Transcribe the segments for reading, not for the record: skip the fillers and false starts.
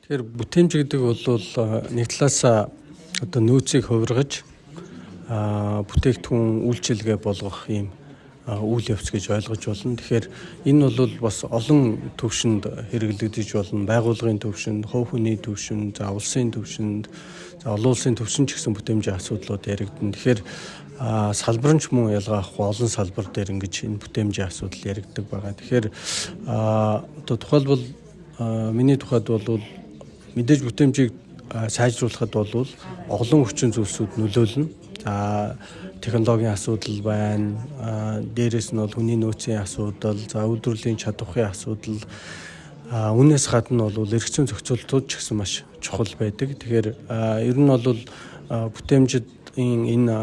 Тэгэхээр бүтээмж гэдэг бол нэг талаас одоо нөөцийг хувиргаж бүтээгдэхүүн үйлчилгээ болгох юм үйл явц гэж ойлгож болно. Тэгэхээр энэ бол бас олон төвшөнд хэрэглэгдэж болно. Байгууллагын төвшөнд, хувь хүний төвшөнд, улсын төвшөнд, олон улсын төвшөнд ч гэсэн бүтээмжийн асуудлууд яригдана. Тэгэхээр салбар нь ч мөн ялгаа авахгүй олон салбар дээр ингэж энэ бүтээмжийн асуудал яригддаг байгаа. Тэгэхээр одоо тухайлбал миний тухайд бол мэдээж бүтээмжийг сайжруулахад бол олон хүчин зүйлсүүд нөлөөлнө. Технологийн асуудал байна. Дээрээс нь бол хүний нөөцийн асуудал, үйлдвэрлэлийн чадварын асуудал. Үүнээс гадна бол эрх зүйн зохицуултууд ч гэсэн маш чухал байдаг. Тэгэхээр ер нь бол бүтээмжийн энэ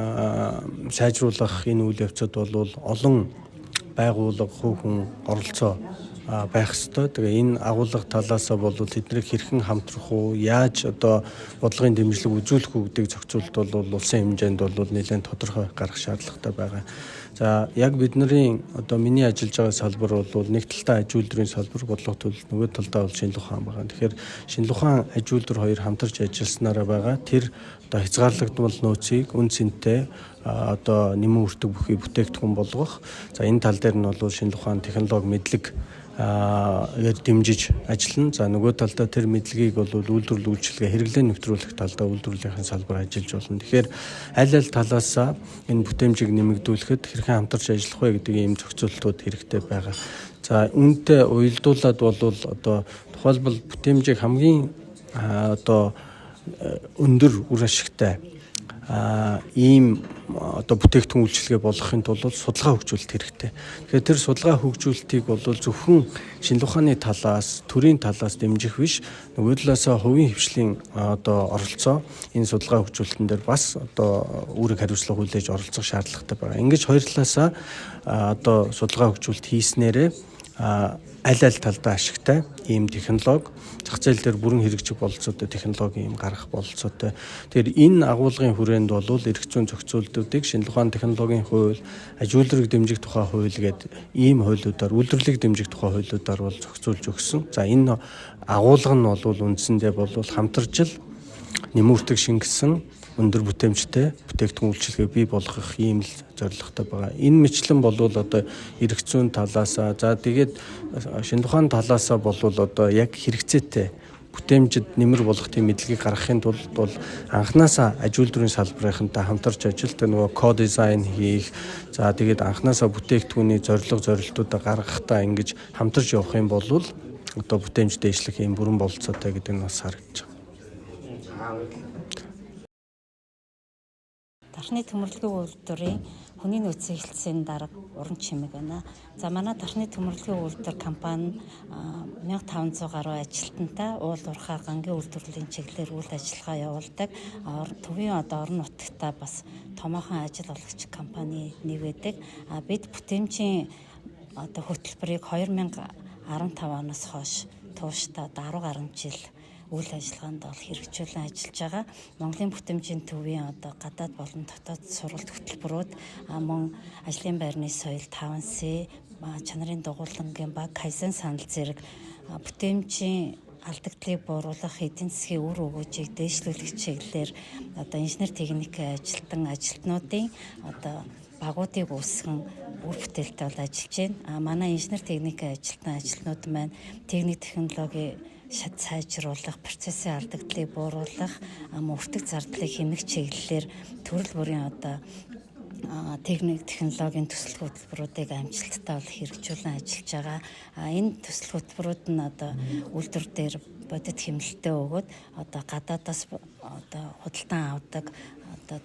сайжруулах энэ үйл явцад бол олон байгууллага, хувь хүн оролцоо байх ёстой. Тэгээ энэ агуулга талаасаа бол тэднийг хэрхэн хамтрах уу, яаж одоо бодлогын дэмжлэг үзүүлэх үү гэдэг зохицуулт бол улсын хэмжээнд бол нэлээд тодорхой гарах шаардлагатай байгаа. За яг бидний одоо миний ажиллаж байгаа салбар бол нэг талдаа аж үйлдвэрийн салбар, бодлого төлөлт, нөгөө талдаа бол шинжлэх ухаан байгаа. Тэгэхээр шинжлэх ухаан, аж үйлдвэр хоёр хамтарч ажилласнараа байгаа. Тэр одоо хязгаарлагдмал нөөцийг үн цэнтэй одоо нэмэн үртэг бүхий бүтээгдэхүүн болгох. За энэ тал дээр нь бол шинжлэх ухаан, технологи, мэдлэг дэмжиж ажиллана. За нөгөө талдаа тэр мэдлэгийг бол үйлдвэрлэл үйлчилгээ хэрэглээ нэвтрүүлэх талдаа үйлдвэрлэлийн салбар ажиллаж болно. Тэгэхээр аль талаасаа энэ бүтээмжийг нэмэгдүүлэхэд хэрхэн хамтарч ажиллах вэ гэдэг ийм зохицуултууд хэрэгтэй байгаа. За үүнтэй уялдуулаад бол одоо тухайлбал бүтээмжийг хамгийн одоо өндөр үр ашигтай ийм одоо бүтээгдэхүүн үйлчилгээ болгохын тулд судалгаа хөгжүүлэлт хэрэгтэй. Тэгэхээр тэр судалгаа хөгжүүлэлтийг бол зөвхөн шинжлэх ухааны талаас, төрийн талаас дэмжих биш, нөгөө талаасаа хувийн хвшлийн одоо оролцоо энэ судалгаа хөгжүүлэлтэн дээр бас одоо үүрэг хариуцлага хүлээж оролцох шаардлагатай байгаа. Ингэж хоёр талаасаа одоо судалгаа хөгжүүлэлт хийснээрээ аль талдаа ашигтай ийм технологи зах зээл дээр бүрэн хэрэгжих бололцоотой технологи ийм гарах бололцоотой. Тэгэхээр энэ агуулгын хүрээнд бол эрх зүйн зохицуултуудыг шинжлэх ухааны технологийн хууль, аж үйлдвэрийг дэмжих тухай хууль гэдэг ийм хуулиудаар, үйлдвэрлэлийг дэмжих тухай хуулиудаар бол зохицуулж өгсөн. За энэ агуулга нь бол үндсэндээ бол хамтарч нэмүүртэг шингэсэн өндөр бүтээмжтэй бүтээгдэхүүн үйлчилгээ бий болгох ийм л зорилготой байгаа. Энэ мэтлэн бол одоо эрх зүйн талаасаа, за тэгээд шинжлэх ухааны талаасаа бол одоо яг хэрэгцээтэй бүтээмжид нэмэр болгох тийм мэдлэгийг гаргахын тулд бол анханасаа аж үйлдвэрийн салбарынхантай хамтарч ажилтдаг нөгөө ко-дизайн хийх, за тэгээд анханасаа бүтээгдэхүүний зорилтуудаа гаргахтаа ингэж хамтарч явах юм бол одоо бүтээмж дээшлэх ийм бүрэн бололцоотой гэдэг нь бас харагдаж байна. Дархны төмөрлөгийн үйлдвэрийн хүний нөөцийн хэлтсийн дарга уран чимэг байна. За манай дархны төмөрлөгийн үйлдвэр компани 1500 гаруй ажилтнтай уул уурхай гангийн үйлдвэрлэлийн чиглэлээр үйл ажиллагаа явуулдаг. Төвийн орон нутагтаа бас томоохон ажил олгогч компани нэг байдаг. Бид бүтээмжийн хөтөлбөрийг 2015 оноос хойш тууштай 10 гаруй жил үйл ажиллагаанд бол хэрэгжүүлэн ажиллаж байгаа. Монголын бүтээмжийн төвийн гадаад болон дотоод сургалт хөтөлбөрүүд мөн ажлын байрны соёл 5C, чанарын дугуйлангийн баг, кайзен санал зэрэг бүтээмжийн алдагдлыг бууруулах, эдийн засгийн үр өгөөжийг дээшлүүлэх чиглэлээр инженер техникийн ажилтнуудын багуудыг үүсгэн үр бүтээлтэй бол ажиллаж байна. Манай инженер техникийн ажилтнууд маань техник технологи сайжруулах, процессын алдагдлыг бууруулах, өртөг зардлыг хэмнэх чиглэлээр төрөл бүрийн техник технологийн төсөл хөтөлбөрүүдийг амжилттай бол хэрэгжүүлэн ажиллаж байгаа. Энэ төсөл хөтөлбөрүүд нь үйлдвэр дээр бодит хэмнэлтээ өгөөд гадаадаас худалдан авдаг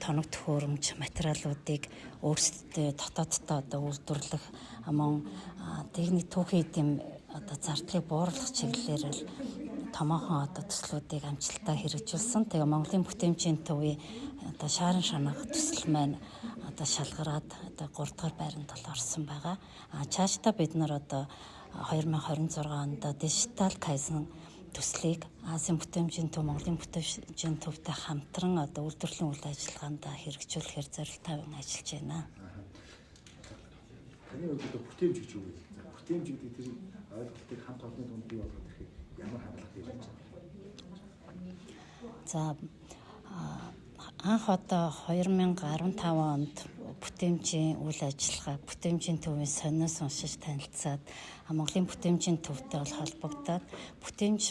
тоног төхөөрөмж материалуудыг өөрсдөө дотооддоо үйлдвэрлэх мөн техник түүхий эдийн зардлыг бууруулах чиглэлээр томоохон төслүүдийг амжилттай хэрэгжүүлсэн. Тэгээ Монголын бүтээмжийн төвийн шааран шанах төсөл маань шалгараад 3 дугаар байранд орсон байгаа. Цаашдаа бид нар 2026 онд дижитал кайзен төслийг Азийн бүтээмжийн төв, Монголын бүтээмжийн төвтэй хамтран үйлдвэрлэлийн үйл ажиллагаанд хэрэгжүүлэхээр зорилт тавин ажиллаж байна. Таны хувьд бүтээмж гэж юу вэ? Бүтээмж гэдэг тэр ойлголтыг хамт олонны дунд бий болгох хэрэг ямар хандлага хийж байна? За анх одоо 2015 онд бүтээмжийн үйл ажиллагаа, бүтээмжийн төвийн сониос уншиж танилцаад Монголын бүтээмжийн төвтэй бол холбогдоод бүтээмж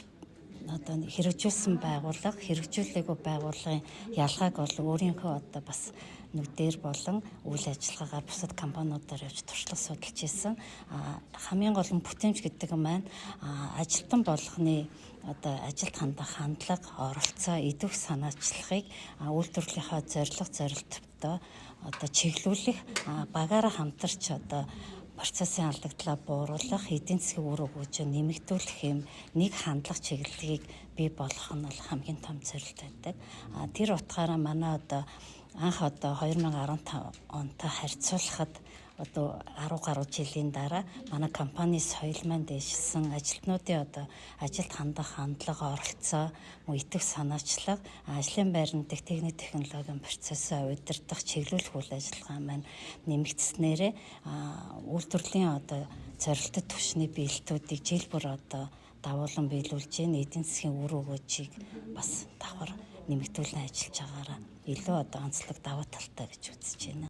одоо хэрэгжүүлсэн байгууллага, хэрэгжүүлээгүй байгууллагын ялгааг бол өөрийнхөө одоо бас нүдээр болон үйл ажиллагаагаар бусад компаниудаар явж туршлага судалж ирсэн. Хамгийн гол нь бүтээмж гэдэг нь маань ажилтан болгоны одоо ажилд хандах хандлага, оролцоо, идэвх санаачлагыг үйлдвэрлэлийнхаа зорилттой одоо чиглүүлэх, багаараа хамтарч одоо процессын алдагдлаа бууруулах, эдийн засгийн үр өгөөжөө нэмэгдүүлэх юм нэг хандлага чиглэлийг бий болгох нь бол хамгийн том зорилт байдаг. Тэр утгаараа манай одоо анх одоо 2015 онтой харьцуулахад одоо 10 гаруй жилийн дараа манай компани соёл маань дэвшилсэн, ажилтнуудын одоо ажилд хандах хандлага, оролцоо, идэвх санаачлага, ажлын байрны техник технологийн процессыг удирдах, чиглүүлэх үйл ажиллагаа маань нэмэгдснээрээ үйлдвэрлэлийн одоо зорилттой түвшний биелэлтүүдийг жил бүр одоо давуулан биелүүлж, эдийн засгийн үр өгөөжийг бас давхар нэмэгдүүлэн ажиллаж байгаараа илүү одоо онцлог даваа талтай гэж үзэж байна.